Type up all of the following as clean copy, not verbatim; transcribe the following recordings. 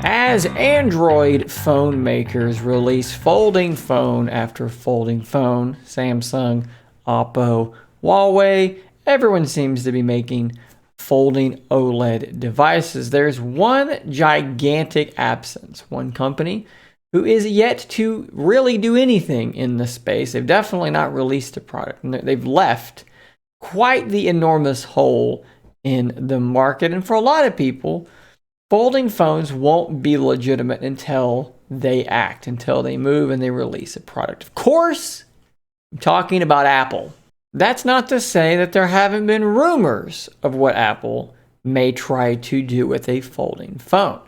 As Android phone makers release folding phone after folding phone, Samsung, Oppo, Huawei, everyone seems to be making folding OLED devices. There's one gigantic absence, one company who is yet to really do anything in the space. They've definitely not released a product, and they've left quite the enormous hole in the market. And for a lot of people, folding phones won't be legitimate until they act, until they move and they release a product. Of course, I'm talking about Apple. That's not to say that there haven't been rumors of what Apple may try to do with a folding phone.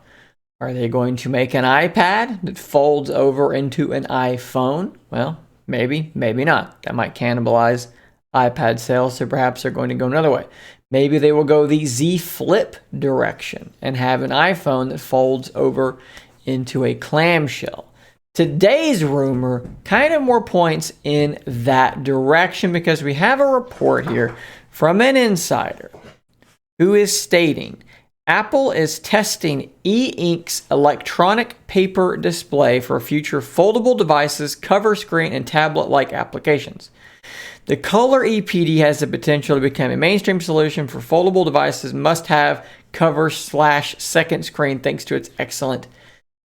Are they going to make an iPad that folds over into an iPhone? Well, maybe, maybe not. That might cannibalize iPad sales, so perhaps they're going to go another way. Maybe they will go the Z Flip direction and have an iPhone that folds over into a clamshell. Today's rumor kind of more points in that direction because we have a report here from an insider who is stating Apple is testing e-ink's electronic paper display for future foldable devices, cover screen, and tablet-like applications. The Color EPD has the potential to become a mainstream solution for foldable devices, must-have cover/second screen thanks to its excellent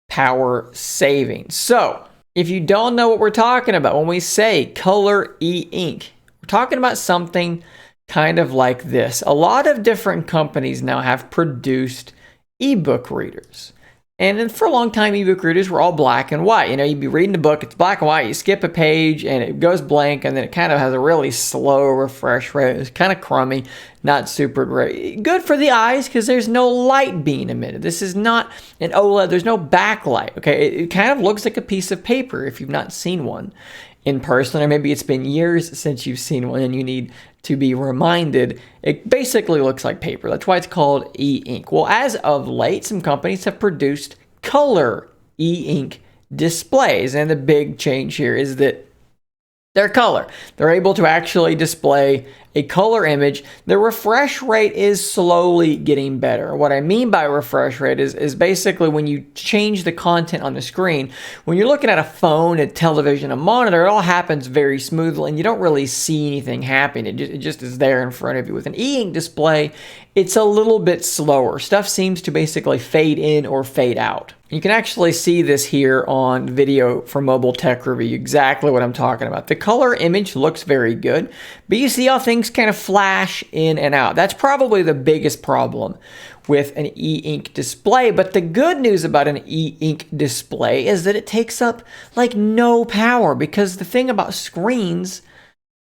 power savings. So, if you don't know what we're talking about when we say Color e-ink, we're talking about something kind of like this. A lot of different companies now have produced ebook readers. And for a long time, ebook readers were all black and white. You know, you'd be reading a book, it's black and white, you skip a page and it goes blank, and then it kind of has a really slow refresh rate. It's kind of crummy, not super great. Good for the eyes because there's no light being emitted. This is not an OLED, there's no backlight, okay? It kind of looks like a piece of paper if you've not seen one in person, or maybe it's been years since you've seen one and you need to be reminded. It basically looks like paper. That's why it's called e-ink. Well, as of late, some companies have produced color e-ink displays, and the big change here is that they're color. They're able to actually display a color image. The refresh rate is slowly getting better. What I mean by refresh rate is basically when you change the content on the screen. When you're looking at a phone, a television, a monitor, it all happens very smoothly and you don't really see anything happen. It just is there in front of you. With an e-ink display, it's a little bit slower. Stuff seems to basically fade in or fade out. You can actually see this here on video from Mobile Tech Review, exactly what I'm talking about. The color image looks very good, but you see how things kind of flash in and out. That's probably the biggest problem with an e-ink display. But the good news about an e-ink display is that it takes up like no power, because the thing about screens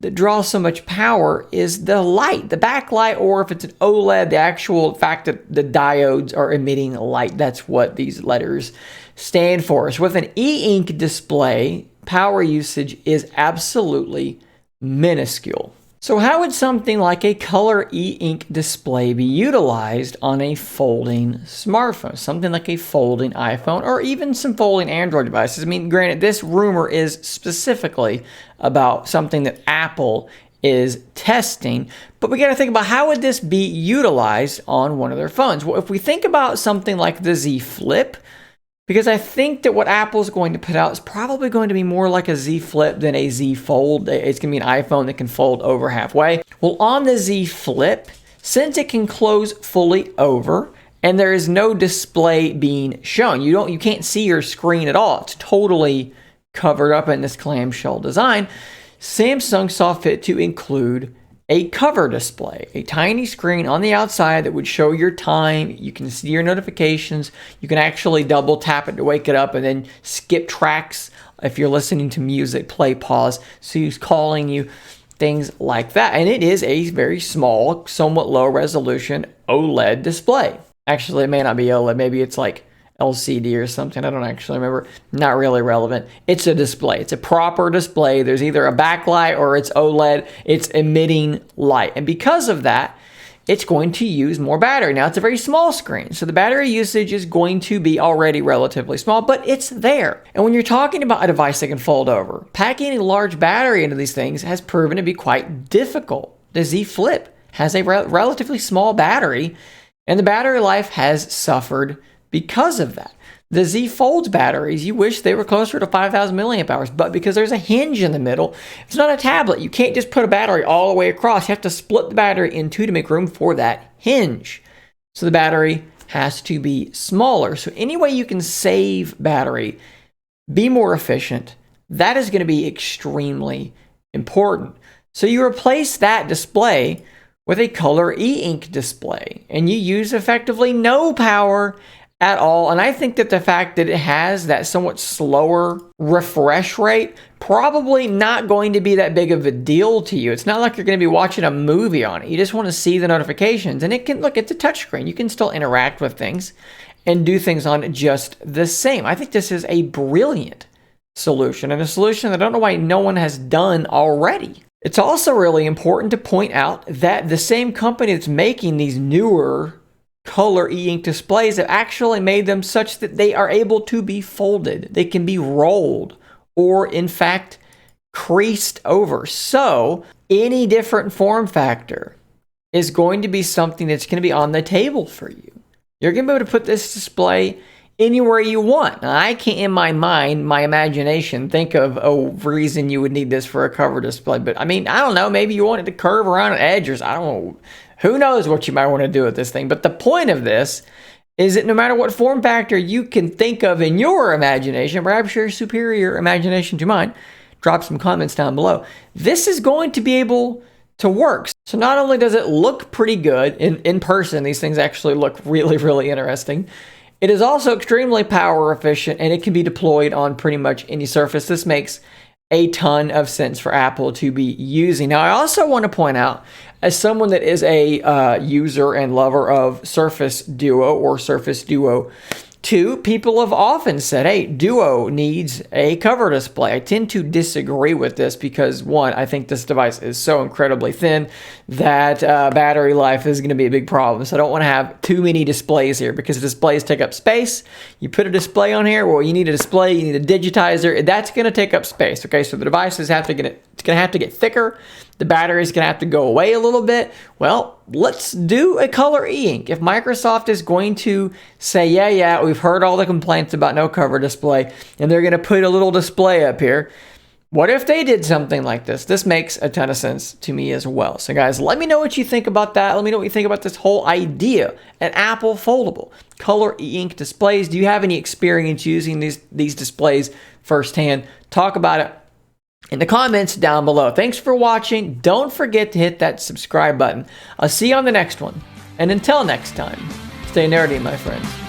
that draws so much power is the light, the backlight, or if it's an OLED, the actual fact that the diodes are emitting light. That's what these letters stand for. So with an e-ink display, power usage is absolutely minuscule. So how would something like a color e-ink display be utilized on a folding smartphone? Something like a folding iPhone or even some folding Android devices. I mean, granted, this rumor is specifically about something that Apple is testing, but we got to think about how would this be utilized on one of their phones? Well, if we think about something like the Z Flip, because I think that what Apple's going to put out is probably going to be more like a Z Flip than a Z Fold. It's going to be an iPhone that can fold over halfway. Well, on the Z Flip, since it can close fully over and there is no display being shown, you can't see your screen at all. It's totally covered up in this clamshell design. Samsung saw fit to include a cover display, a tiny screen on the outside that would show your time. You can see your notifications. You can actually double tap it to wake it up and then skip tracks if you're listening to music, play, pause. So he's calling you, things like that. And it is a very small, somewhat low resolution OLED display. Actually, it may not be OLED. Maybe it's like LCD or something. I don't actually remember. Not really relevant. It's a display. It's a proper display. There's either a backlight or it's OLED. It's emitting light. And because of that, it's going to use more battery. Now, it's a very small screen, so the battery usage is going to be already relatively small, but it's there. And when you're talking about a device that can fold over, packing a large battery into these things has proven to be quite difficult. The Z Flip has a relatively small battery, and the battery life has suffered because of that. The Z Fold batteries, you wish they were closer to 5,000 milliamp hours, but because there's a hinge in the middle, it's not a tablet. You can't just put a battery all the way across. You have to split the battery in two to make room for that hinge. So the battery has to be smaller. So any way you can save battery, be more efficient, that is going to be extremely important. So you replace that display with a color e-ink display, and you use effectively no power at all. And I think that the fact that it has that somewhat slower refresh rate, probably not going to be that big of a deal to you. It's not like you're going to be watching a movie on it. You just want to see the notifications, and it can, look, it's a touchscreen. You can still interact with things and do things on it just the same. I think this is a brilliant solution, and a solution that I don't know why no one has done already. It's also really important to point out that the same company that's making these newer color e-ink displays have actually made them such that they are able to be folded. They can be rolled or, in fact, creased over. So any different form factor is going to be something that's going to be on the table for you. You're going to be able to put this display anywhere you want. Now, I can't, in my mind, my imagination, think of a reason you would need this for a cover display. But I mean, I don't know. Maybe you want it to curve around an edge, or I don't know. Who knows what you might want to do with this thing. But the point of this is that no matter what form factor you can think of in your imagination, perhaps your superior imagination to mine, drop some comments down below. This is going to be able to work. So not only does it look pretty good in person, these things actually look really, really interesting. It is also extremely power efficient, and it can be deployed on pretty much any surface. This makes a ton of sense for Apple to be using. Now, I also want to point out, as someone that is a user and lover of Surface Duo or Surface Duo 2, people have often said, hey, Duo needs a cover display. I tend to disagree with this because, one, I think this device is so incredibly thin that battery life is going to be a big problem. So I don't want to have too many displays here because displays take up space. You put a display on here, well, you need a display, you need a digitizer. That's going to take up space, okay? So the devices it's going to have to get thicker. The battery's going to have to go away a little bit. Well, let's do a color e-ink. If Microsoft is going to say, yeah, we've heard all the complaints about no cover display, and they're going to put a little display up here, what if they did something like this? This makes a ton of sense to me as well. So guys, let me know what you think about that. Let me know what you think about this whole idea, an Apple foldable color e-ink displays. Do you have any experience using these displays firsthand? Talk about it in the comments down below. Thanks for watching. Don't forget to hit that subscribe button. I'll see you on the next one. And until next time, stay nerdy, my friends.